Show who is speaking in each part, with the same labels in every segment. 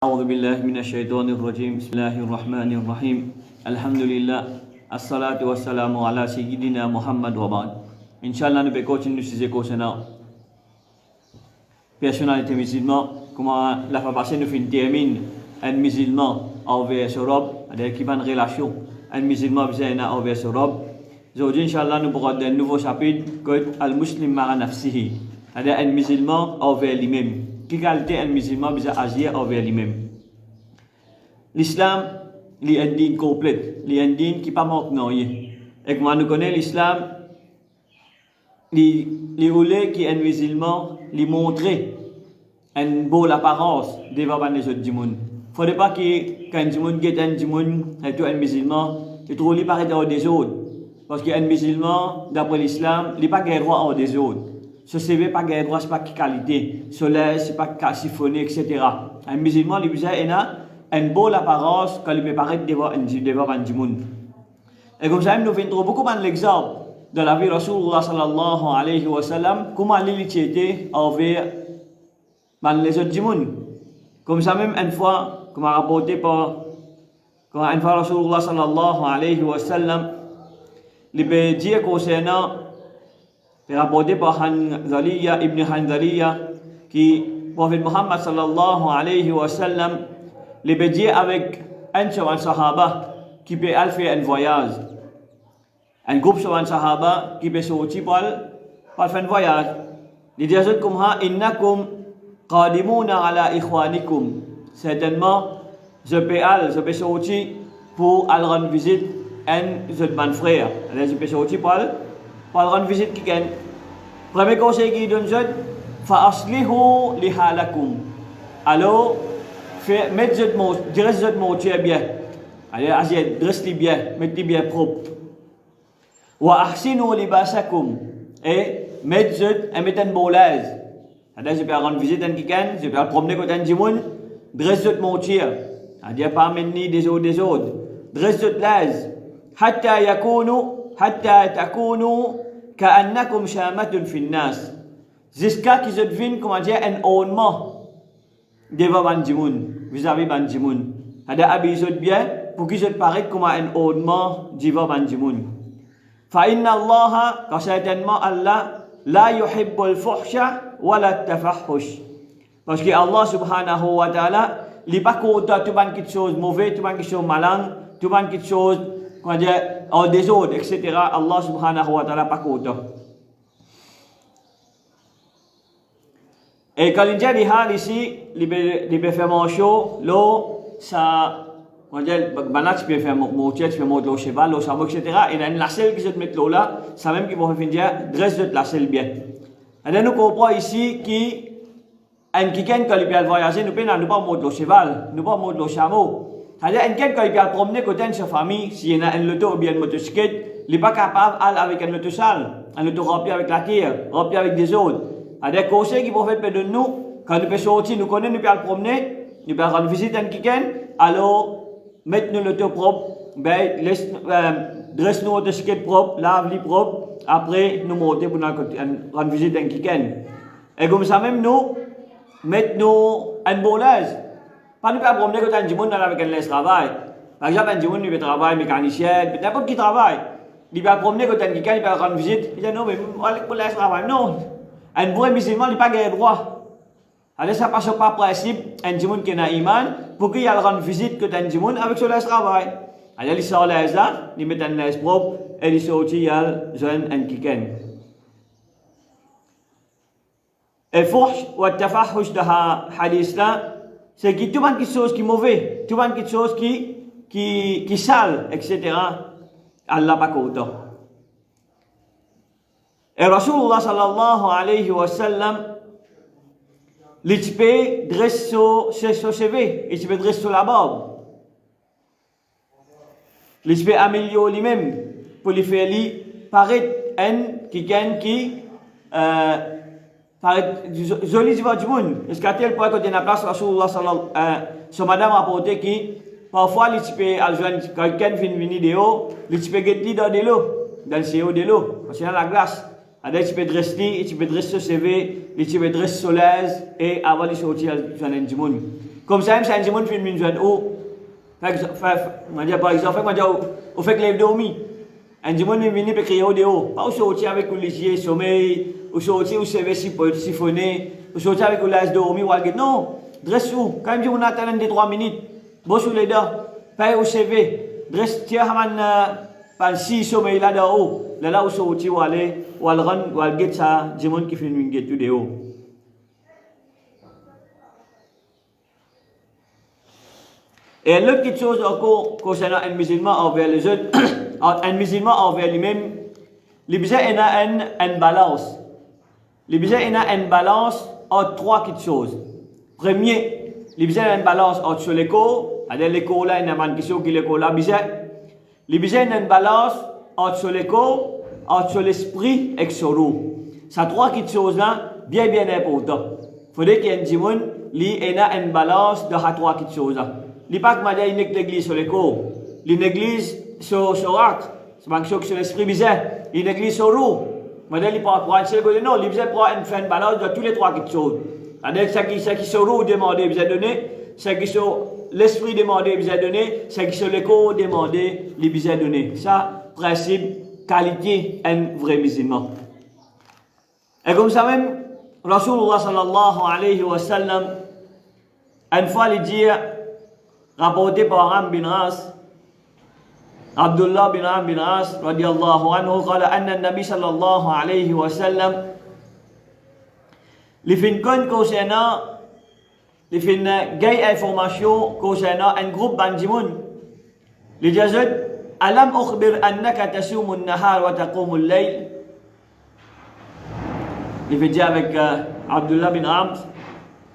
Speaker 1: أعوذ بالله من الشيطان الرجيم بسم الله الرحمن الرحيم الحمد لله الصلاة والسلام على سيدنا محمد وبعد إن شاء الله nous allons continuer ces concernant personnalité musulman comment la fois passée nous fin termine un musulman envers Europe avec qui une relation un musulman envers Europe aujourd'hui Inch'Allah nous pourrons un nouveau chapitre que al-muslim ma'a nafsihi c'est-à-dire un musulman envers lui-même qui qualité un musulman bisa agir envers lui-même. L'islam, il est un dîne complet, il est un dîne qui pas manque non. Et comme nous connaissons l'islam, il voulait qu'un musulman lui montre une bonne apparence devant les autres du monde. Il ne faudrait pas qu'un du monde guette un du monde, un musulman, il trouve lui paraît hors des autres. Parce qu'un musulman, d'après l'islam, il n'est pas droit hors des autres. Ce CV pas gagné droit, c'est pas qualité. Soleil, c'est pas siphonné, etc. Un musulman, il a une bonne apparence quand il peut paraître devant un monde. Et comme ça, nous venons beaucoup l'exemple de la vie de Rasulullah sallallahu alayhi wa sallam, comment il était envers les autres du monde. Comme ça, même une fois, comme rapporté par Rasulullah sallallahu alayhi wa sallam, il peut dire concernant rapporté par Hanzaliya ibn Hanzaliya qui prophète Muhammad sallallahu alayhi wa sallam les bédier avec un sahaba qui peut aller faire un voyage, un groupe de sahaba qui peut sortir pour faire un voyage. Il dit comme ha innakum qadimuna ala ikhwanikum, certainement je peux sortir pour aller rendre visite un de mes frères. Je peux sortir pour rendre visite quelqu'un. Premier conseil qu'il donne, fa aslihu li halakum. Alors, mettez votre monture bien. Allez, dresse-les bien, mettez-les bien propre. Wa ahsinu libasakum. Et mettez un bon l'aise. C'est-à-dire, je peux rendre visite à quelqu'un, je peux promener côté du monde, dresse votre monture. C'est-à-dire, pas mener des autres. Dresse votre l'aise. Hatta takunu ka'annakum shamatun fi nas. Jusqu'à qu'ils deviennent, comment dire, un ornement devant Banjimoun, vis-à-vis Banjimoun. C'est-à-dire, habillez bien pour qu'ils paraissent comme un ornement devant Banjimoun. Fa inna Allah, car certainement Allah, la yuhibbul fuhsha wa la tafahush. Parce que Allah subhanahu wa ta'ala, il n'est pas content de tout quelque chose mauvais, tout quelque chose malin, tout quelque chose, comment dire, en désordre, etc. Allah subhanahu wa ta'ala pas content. Et quand il dit ici, il peut faire mention, l'eau, ça, on dit, banat, tu peux faire monter, tu peux monter le cheval, le sabot, etc. Et dans la selle qui se met l'eau là, ça même qui va dire, dresse de la selle bien. Et là, nous comprenons ici qu'un quelqu'un, quand il peut voyager, nous ne pas monter le cheval, nous pas monter le chameau. C'est-à-dire, quelqu'un, quand il peut promener côté de sa famille, s'il y a un loto ou bien une motocyclette, il n'est pas capable d'aller avec un loto sale, un loto rempli avec la terre, rempli avec des autres. C'est-à-dire, conseils qui vont faire de nous, quand nous pouvons sortir, nous connaissons, nous pouvons promener, nous pouvons rendre visite à quelqu'un, alors, mettez-nous le loto propre, dresse-nous notre motocyclette propre, lave-les propre, après, nous monter pour rendre visite à quelqu'un. Et comme ça, même nous, mettez-nous un bon l'aise. Pas nous pas promener quand un monde avec un laisse travail. Par exemple, un monde il travaille mécanicien, n'importe qui travaille. Il va promener quand quelqu'un il va rendre visite. Il dit non mais pour laisse travail non. Un vrai musulman il pas gagné droit. Alors ça passe pas principe un monde qui a iman pour qu'il aille rendre visite quand un monde avec son laisse travail. Alors il sort l'aise là, il met un laisse propre et il sortit il joint un quelqu'un. Et fuhsh wa tafahush de hadith là. C'est que tout quelque chose qui est mauvais, tout quelque chose qui sale, etc. Allah pas content. Et Rasulullah sallallahu alayhi wa sallam, il peut dresser son CV, il peut dresser la barbe. Il peut améliorer lui-même pour lui faire paraître quelqu'un qui joli devant du monde. Est-ce qu'à tel point, quand il y a une place, Rasulullah sallallahu son madame a rapporté que parfois, il peut quelqu'un vient venir de haut, il peut guetter dans de l'eau, dans le CO de l'eau, parce qu'il y a la glace. Alors, tu peux dresser, tu peux dresser ce CV, tu peux dresser sur l'aise, et avant de sortir, tu as un monde. Comme ça, même si un Jimoun fait une jeune eau, par exemple, on fait que les dormi. Un Jimoun est venu pour crier au dehors. Pas au sortir avec le léger sommeil, au sortir au CV siphonné, au sortir avec le laisse dormi ou algue. Non, dresse-vous. Quand même, on attend des 3 minutes. Bon sur les dents, paye au CV. Dresse, tiens, pas si sommeil là dehors. Là, au sortir ou aller, ou al run, ou al get ça, Jimoun qui fait une get tout dehors. Et l'autre petite chose encore concernant un musulman envers les autres, un musulman envers lui-même, les besoins a une balance. Les besoins a une balance entre 3 petites choses. Premier, les besoins a une balance entre l'école, c'est-à-dire l'école là, il y a une question qui l'école là, besoin. Les besoins a une balance entre l'école, entre l'esprit et sur l'eau. Ces 3 petites choses là, bien important. Il faudrait qu'il y ait un djimoun, il a une balance de ces 3 petites choses là. Il n'y a pas que une église sur les corps, une église sur l'acte, c'est pas quelque chose sur l'esprit bizarre, une église sur l'eau. Madame, il prend un seul côté, non, il prend une balance de tous les 3 choses. C'est-à-dire ce qui sur l'eau demandé, il a donné, ce qui sur l'esprit demandé, il a donné, ce qui sur les corps demandé, il a donné. Ça, principe, qualité, un vrai musulman. Et comme ça même, Rasulullah sallallahu alayhi wa sallam, une fois, il dit, rapporté par Amr bin As, Abdullah bin Amr bin As, radiyallahu anhu, قال أن النبي صلى الله عليه وسلم li fin kon concernant, li fin gay information concernant un groupe bandimoun. Li jazut, alam ukhbir annaka tasumu an-nahar wa taqumu al-layl. Il fait dire avec Abdullah bin Amr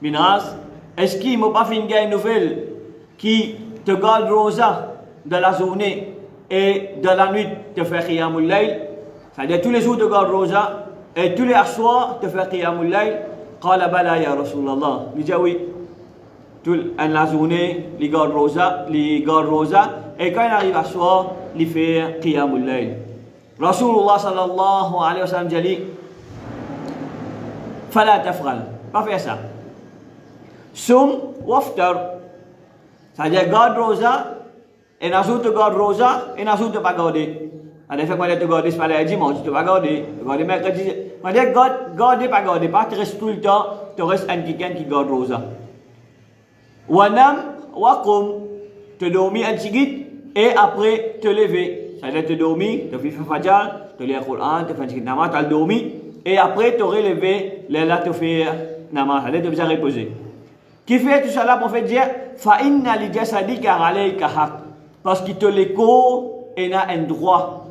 Speaker 1: bin As, est-ce qu'il m'a pas fait une nouvelle qui te garde rosa de la journée et de la nuit te fait qiyamul layl, c'est-à-dire tous les jours te garde rosa et tous les soirs te fait qiyamul layl. قال بلى يا رسول الله. Il dit oui, toute la journée il garde rosa et quand il arrive à soir il fait qiyamul layl. Rasulullah sallallahu alayhi wa sallam dit فلا تفعل, pas faire ça. Sum waftar, c'est-à-dire garde rosa, et n'a pas garde rosa, et n'a pas garder. C'est-à-dire fait qu'on te garder, c'est pas le dimanche, tu vas garder mercredi. C'est-à-dire garder, pas tu restes tout le temps, tu restes un quelqu'un qui garde rosa. Wanam, wakum, te dormir un petit et après te lever. C'est-à-dire te dormir, te faire fajr, te lire le Coran, te faire un petit namaz, tu dormir, et après te relever, là te faire namaz, c'est-à-dire te bien reposer. Qui fait tout cela pour faire dire fa inna li jasadika alayka haq, parce qu'il te l'écho et a un droit.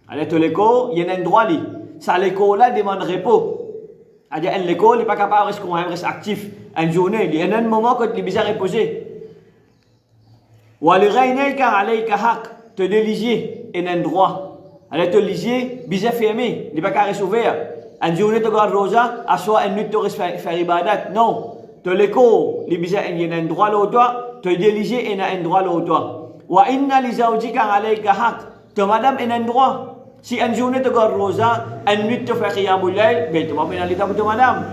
Speaker 1: Alors te l'écho, il y a un droit li. Ça l'écho là demande repos. C'est-à-dire un l'écho, il n'est pas capable de rester actif une journée, il y a un moment que tu es bien reposé. Wa li ghaynaka alayka haq, te déliger et un droit. Alors te liger bien fermé, il n'est pas capable de rester ouvert. Une journée tu gardes rosa, à soi une nuit tu restes faire ibadat. Non. Te l'écho, il y a un droit là toi, te déliger et un droit là toi. Wa inna li zawjika alayka haq, te madame a un droit. Si une journée te garde rosa, une nuit te fait qiyamul layl, ben tu vas pénaliser pour ta madame.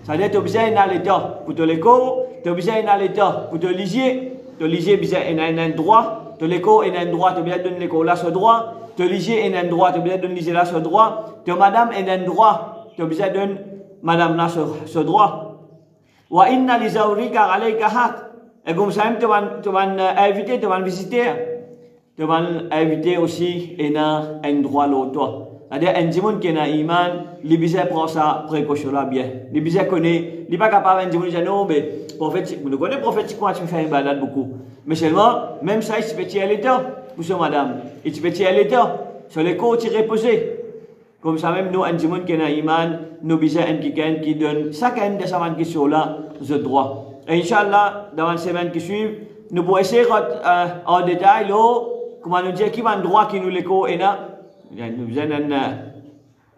Speaker 1: C'est-à-dire tu as besoin d'un l'état pour te l'écho, tu as besoin d'un l'état pour te liger, besoin d'un droit, te l'écho et un droit, tu as besoin de donner l'écho là ce droit, te liger et un droit, tu as besoin de donner liger là ce droit, te madame et un droit, tu as besoin de donner madame là ce droit. Wa inna li zawrika alayka haq. Et comme ça, tu vas inviter, tu vas visiter. Tu vas inviter aussi et un droit l'autre. C'est-à-dire, un djimoun qui a un iman, il besoin prendre sa précaution là bien. Il besoin connaît, il n'est pas capable de dire non, mais prophète, vous connaissez prophète quoi tu fais une balade beaucoup. Mais seulement, même ça, il se peut tirer l'état pour ce madame. Il se peut tirer l'état. Sur les côtes, il reposer. Comme ça même, nous, un djimoun qui a un iman, nous besoin un quelqu'un qui donne chacun de ces questions-là, ce droit. Et Inch'Allah, dans les semaines qui suivent, nous pourrons essayer en détail, comment nous dire qui va un droit qui nous l'écho et là, nous avons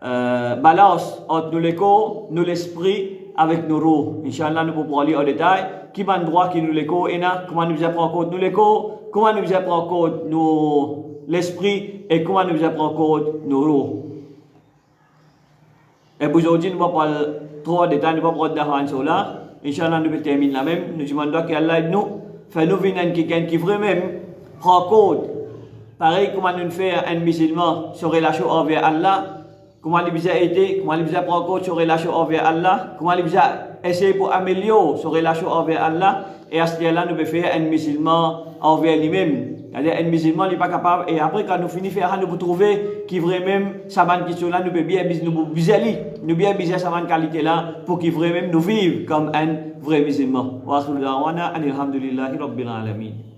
Speaker 1: une balance entre nous l'écho, nous l'esprit avec nos roues. Inch'Allah, nous pourrons aller en détail qui va un droit qui nous l'écho et là, comment nous apprend en compte nous l'écho, comment nous apprend en compte l'esprit et comment nous apprend en compte nos roues. Et aujourd'hui, nous ne allons pas trop en détail, nous ne allons pas prendre d'avance sur là. Inch'Allah, nous terminons là même. Nous demandons qu'Allah aide nous. Fait-nous venir quelqu'un qui vraiment prend compte. Pareil, comment nous faire un musulman se relation envers Allah. Comment il bisa aider, comment il bisa prendre compte sur relation envers Allah. Comment il bisa essayer pour améliorer sa relation envers Allah. Et à ce moment-là, nous pouvons faire un musulman envers lui-même. C'est-à-dire un musulman n'est pas capable. Et après, quand nous finissons faire, nous pouvons trouver qui vraiment, ça va question là, nous pouvons bien biser sa qualité là pour qu'il vraiment nous vive comme un vrai musulman. Wa akhiru da'wana alhamdulillahi rabbil alamin.